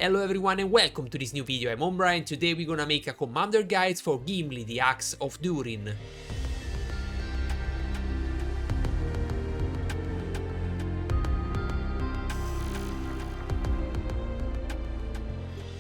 Hello everyone and welcome to this new video. I'm Ombra and today we're gonna make a commander guide for Gimli, the Axe of Durin.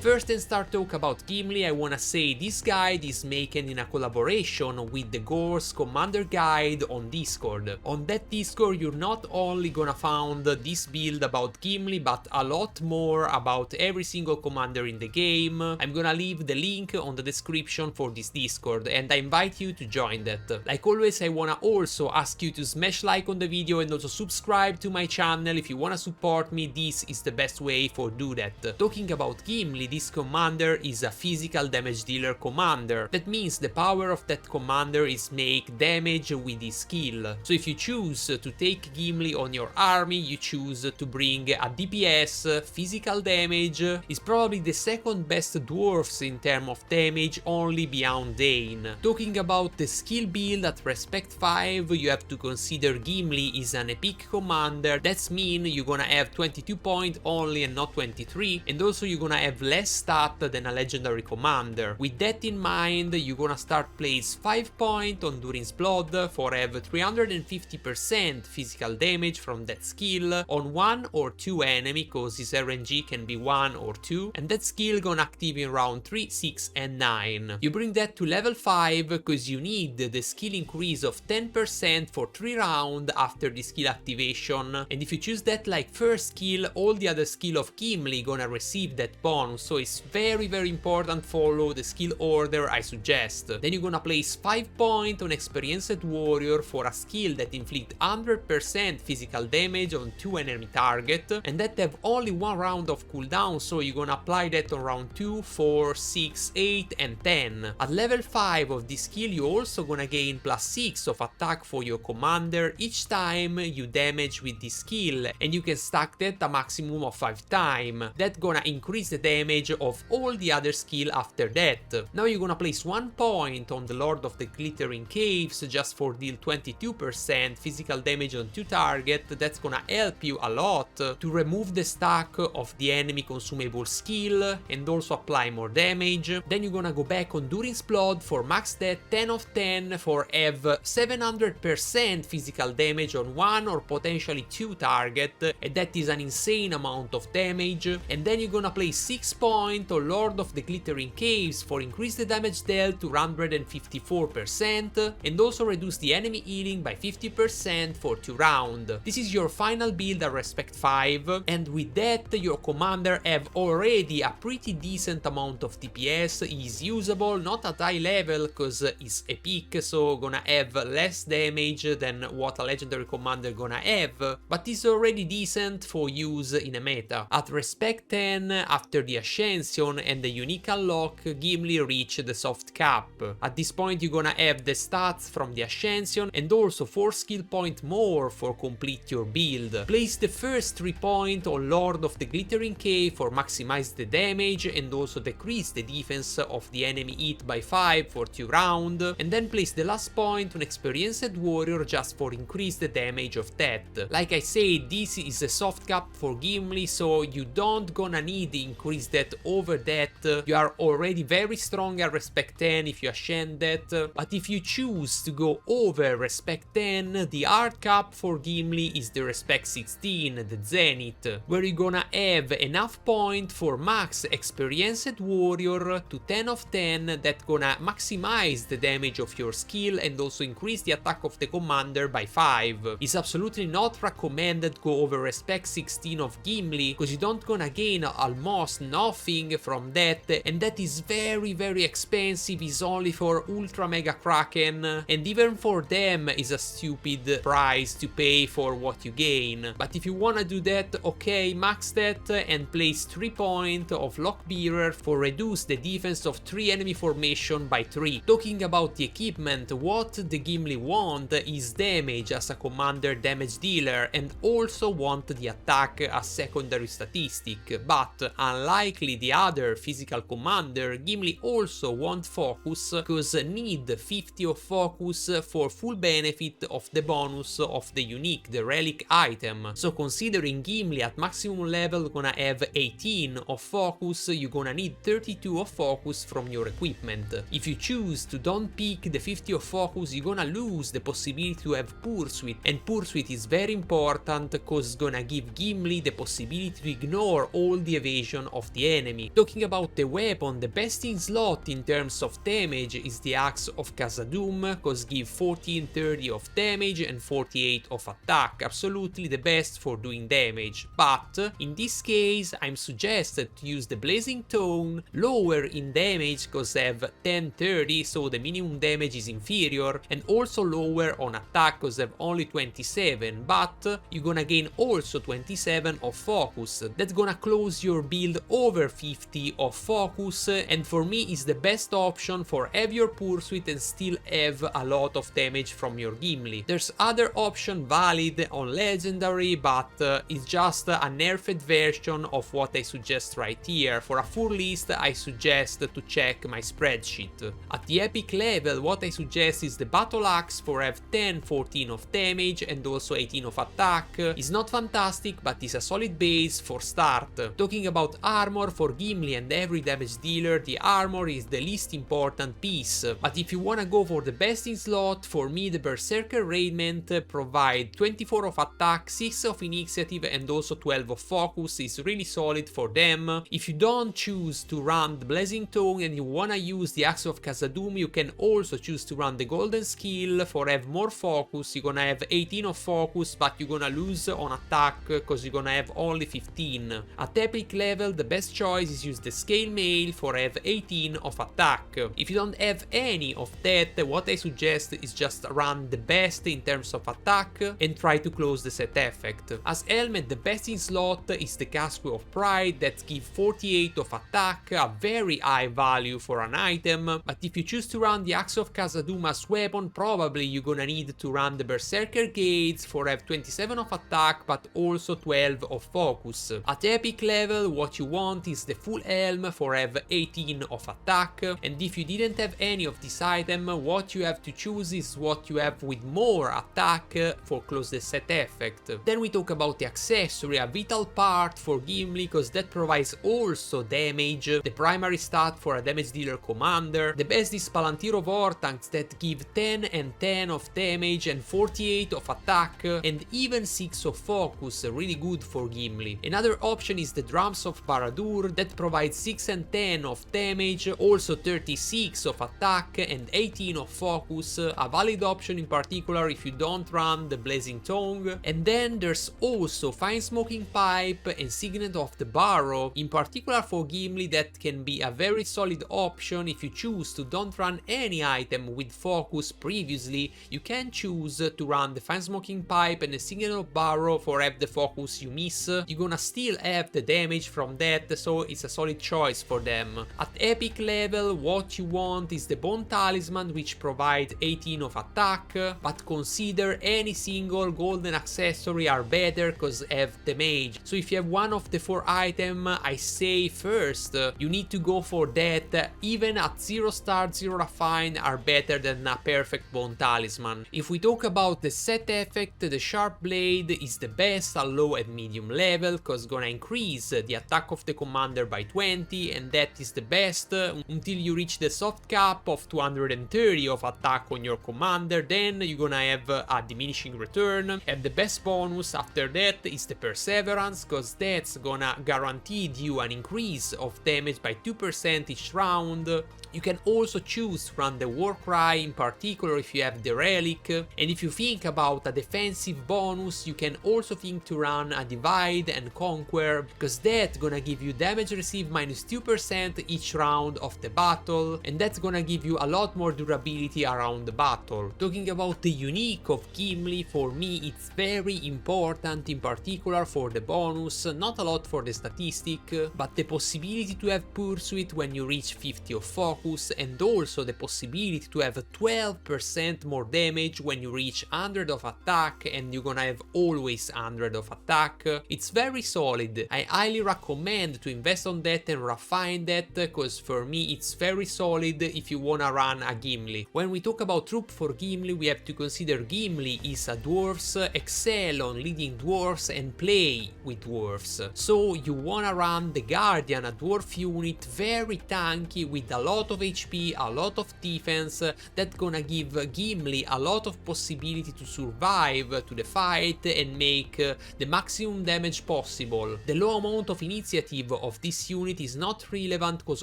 First and start talk about Gimli, I wanna say this guide is making in a collaboration with the Gore's Commander Guide on Discord. On that Discord you're not only gonna find this build about Gimli but a lot more about every single commander in the game. I'm gonna leave the link on the description for this Discord and I invite you to join that. Like always I wanna also ask you to smash like on the video and also subscribe to my channel if you wanna support me. This is the best way for do that. Talking about Gimli, this commander is a physical damage dealer commander. That means the power of that commander is make damage with his skill. So if you choose to take Gimli on your army, you choose to bring a DPS, physical damage, is probably the second best dwarfs in terms of damage, only beyond Dane. Talking about the skill build at respect 5, you have to consider Gimli is an epic commander. That's mean you're gonna have 22 points only and not 23, and also you're gonna have less stat than a legendary commander. With that in mind, you're gonna start place 5 points on Durin's Blood for have 350% physical damage from that skill on 1 or 2 enemy, cause his RNG can be 1 or 2, and that skill gonna active in round 3, 6 and 9. You bring that to level 5 cause you need the skill increase of 10% for 3 rounds after the skill activation, and if you choose that like first skill, all the other skill of Gimli gonna receive that bonus, so it's very important follow the skill order I suggest. Then you're gonna place 5 points on Experienced Warrior for a skill that inflict 100% physical damage on 2 enemy target, and that have only 1 round of cooldown, so you're gonna apply that on round 2, 4, 6, 8 and 10. At level 5 of this skill you also gonna gain +6 of attack for your commander each time you damage with this skill, and you can stack that a maximum of 5 times. That gonna increase the damage of all the other skill after that. Now you're gonna place 1 point on the Lord of the Glittering Caves just for deal 22% physical damage on 2 target. That's gonna help you a lot to remove the stack of the enemy consumable skill and also apply more damage. Then you're gonna go back on Durin's Blood for max death 10 of 10 for have 700% physical damage on 1 or potentially 2 target, and that is an insane amount of damage. And then you're gonna place 6 points on Lord of the Glittering Caves for increase the damage dealt to 154% and also reduce the enemy healing by 50% for 2 rounds. This is your final build at respect 5, and with that your commander have already a pretty decent amount of DPS. Is usable, not at high level cause is epic, so gonna have less damage than what a legendary commander gonna have, but is already decent for use in a meta. At respect 10, after the Ascension and the unique unlock, Gimli reach the soft cap. At this point you're gonna have the stats from the Ascension and also 4 skill point more for complete your build. Place the first 3 points on Lord of the Glittering Cave for maximize the damage and also decrease the defense of the enemy hit by 5 for 2 rounds, and then place the last point on Experienced Warrior just for increase the damage of that. Like I said, this is a soft cap for Gimli, so you don't gonna need to increase that over that. You are already very strong at respect 10 if you ascend that, but if you choose to go over respect 10, the hard cap for Gimli is the respect 16, the Zenith, where you're gonna have enough point for max Experienced Warrior to 10 of 10 that gonna maximize the damage of your skill and also increase the attack of the commander by 5. It's absolutely not recommended go over respect 16 of Gimli because you don't gonna gain almost nothing from that, and that is very expensive. Is only for Ultra Mega Kraken, and even for them is a stupid price to pay for what you gain. But if you wanna do that, okay, max that and place 3 points of Lockbearer for reduce the defense of 3 enemy formation by 3. Talking about the equipment, what the Gimli want is damage as a commander damage dealer and also want the attack as secondary statistic, but unlike unlikely the other physical commander, Gimli also won't focus, cause need 50 of focus for full benefit of the bonus of the unique, the relic item. So considering Gimli at maximum level gonna have 18 of focus, you're gonna need 32 of focus from your equipment. If you choose to don't pick the 50 of focus, you're gonna lose the possibility to have Pursuit, and Pursuit is very important cause it's gonna give Gimli the possibility to ignore all the evasion of the enemy. Talking about the weapon, the best in slot in terms of damage is the Axe of Khazad-dûm, cause give 14-30 of damage and 48 of attack, absolutely the best for doing damage. But in this case I'm suggested to use the Blazing Tone, lower in damage cause have 10-30, so the minimum damage is inferior, and also lower on attack cause have only 27, but you're gonna gain also 27 of focus. That's gonna close your build over 50 of focus, and for me is the best option for have your Pursuit and still have a lot of damage from your Gimli. There's other option valid on legendary, but it's just a nerfed version of what I suggest right here. For a full list I suggest to check my spreadsheet. At the epic level what I suggest is the Battle Axe for have 10-14 of damage and also 18 of attack. It's not fantastic but is a solid base for start. Talking about armor, for Gimli and every damage dealer the armor is the least important piece, but if you wanna go for the best in slot, for me the Berserker Raiment provide 24 of attack, 6 of initiative and also 12 of focus, is really solid for them. If you don't choose to run the Blazing Tongue and you wanna use the Axe of Khazad-dûm, you can also choose to run the Golden Skill for have more focus. You're gonna have 18 of focus but you're gonna lose on attack cause you're gonna have only 15. At epic level the best choice is use the Scale Mail for have 18 of attack. If you don't have any of that, what I suggest is just run the best in terms of attack and try to close the set effect. As helmet the best in slot is the Casque of Pride that give 48 of attack, a very high value for an item, but if you choose to run the Axe of Khazad-dûm as weapon, probably you're gonna need to run the Berserker Gates for have 27 of attack but also 12 of focus. At epic level what you want is the full helm for have 18 of attack, and if you didn't have any of this item, what you have to choose is what you have with more attack for close the set effect. Then we talk about the accessory, a vital part for Gimli cause that provides also damage, the primary stat for a damage dealer commander. The best is Palantiro Vortanks that give 10 and 10 of damage and 48 of attack and even 6 of focus, really good for Gimli. Another option is the Drums of Barad-dûr that provides 6 and 10 of damage, also 36 of attack and 18 of focus, a valid option in particular if you don't run the Blazing Tongue. And then there's also Fine Smoking Pipe and Signet of the Barrow, in particular for Gimli that can be a very solid option if you choose to don't run any item with focus previously. You can choose to run the Fine Smoking Pipe and the Signet of Barrow for have the focus you miss. You're gonna still have the damage from that, so it's a solid choice for them. At epic level what you want is the Bone Talisman which provides 18 of attack, but consider any single golden accessory are better cause have the mage. So if you have one of the 4 items, I say first you need to go for that. Even at 0 star 0 refine are better than a perfect Bone Talisman. If we talk about the set effect, the Sharp Blade is the best at low and medium level cause gonna increase the attack of the commander by 20, and that is the best until you reach the soft cap of 230 of attack on your commander. Then you're gonna have a diminishing return, and the best bonus after that is the Perseverance cause that's gonna guarantee you an increase of damage by 2% each round. You can also choose to run the Warcry, in particular if you have the Relic, and if you think about a defensive bonus you can also think to run a Divide and Conquer, because that's gonna give you damage received minus 2% each round of the battle, and that's gonna give you a lot more durability around the battle. Talking about the unique of Gimli, for me it's very important, in particular for the bonus, not a lot for the statistic, but the possibility to have Pursuit when you reach 50 of focus, and also the possibility to have 12% more damage when you reach 100 of attack, and you're gonna have always 100 of attack. It's very solid. I highly recommend to invest on that and refine that, cause for me it's very solid if you wanna run a Gimli. When we talk about troop for Gimli, we have to consider Gimli is a dwarfs, excel on leading dwarfs and play with dwarfs. So you wanna run the Guardian, a dwarf unit, very tanky with a lot of HP, a lot of defense, that gonna give Gimli a lot of possibility to survive to the fight and make the maximum damage possible. The low amount of initiative of this unit is not relevant cause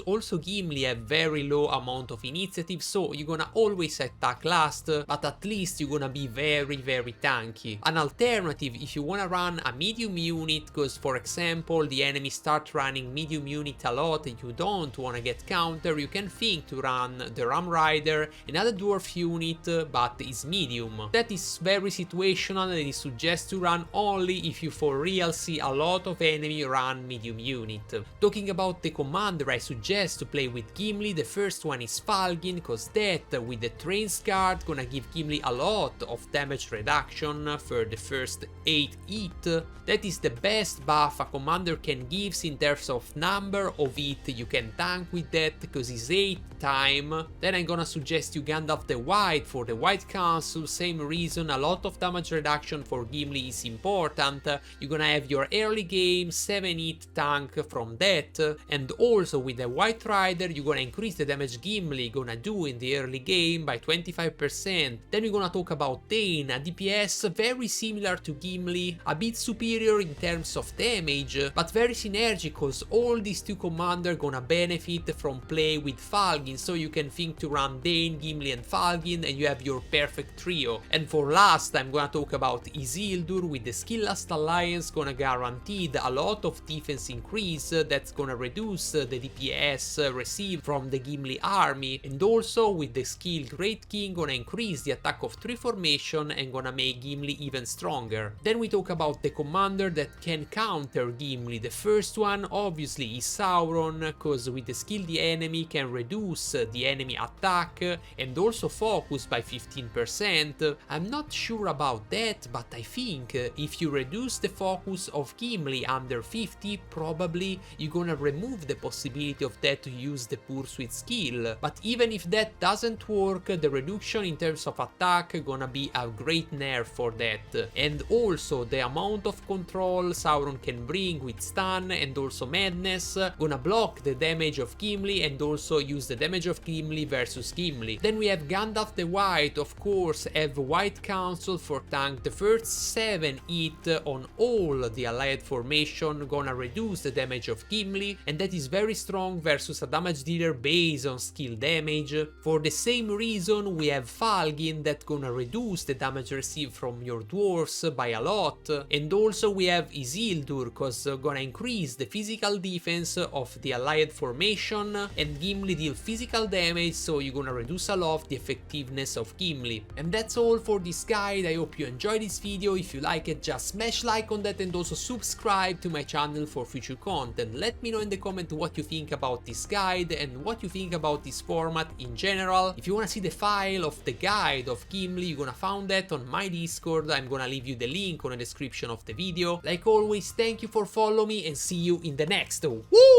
also Gimli have very low amount of initiative, so you're gonna always attack last, but at least you're gonna be very tanky. An alternative if you wanna run a medium unit, cause for example the enemy start running medium unit a lot and you don't wanna get counter, you can think to run the Ram Rider, another dwarf unit but is medium. That is very situational and it suggests to run only if you for real see a lot of enemy run medium unit. Talking about the commander, I suggest to play with Gimli. The first one is Falgin, cause that with the Train Guard gonna give Gimli a lot of damage reduction for the first 8 hit. That is the best buff a commander can give in terms of number of hit you can tank with that, cause it's 8 time. Then I'm gonna suggest you Gandalf the White for the White Council, same reason, a lot of damage reduction for Gimli is important. You're gonna have your early game 7 hit tank from that, and also with the White Rider you're gonna increase the damage Gimli gonna do in the early game by 25%. Then we're gonna talk about Dane, a DPS very similar to Gimli, a bit superior in terms of damage, but very synergic cause all these two commanders gonna benefit from play with Falgin, so you can think to run Dane, Gimli and Falgin and you have your perfect trio. And for last I'm gonna talk about Isildur with the Skilllast Alliance, gonna guaranteed a lot of defense increase that's gonna reduce the DPS received from the Gimli army, and also with the skill Great King gonna increase the attack of 3 formation and gonna make Gimli even stronger. Then we talk about the commander that can counter Gimli. The first one obviously is Sauron, cause with the skill the enemy can reduce the enemy attack and also focus by 15%. I'm not sure about that, but I think if you reduce the focus of Gimli under 50, probably you're gonna remove the possibility of that to use the Pursuit skill. But even if that doesn't work, the reduction in terms of attack gonna be a great nerf for that. And also the amount of control Sauron can bring with stun and also madness gonna block the damage of Gimli and also use the damage of Gimli versus Gimli. Then we have Gandalf the White, of course have White Council for tank the first 7 hit on all the allied formation, gonna reduce the damage of Gimli, and that is very strong versus a damage dealer based on skill damage. For the same reason we have Falgin that gonna reduce the damage received from your dwarfs by a lot, and also we have Isildur cause gonna increase the physical defense of the allied formation and Gimli deal physical damage, so you're gonna reduce a lot the effectiveness of Gimli. And that's all for this guide. I hope you enjoyed this video. If you like it, just smash like on that and also subscribe to my channel for future content. Let me know in the comment what you think about this guide and what you think about this format in general. If you wanna see the file of the guide of Gimli, you're gonna find that on my Discord. I'm gonna leave you the link on the description of the video. Like always, thank you for following me and see you in the next. Woo!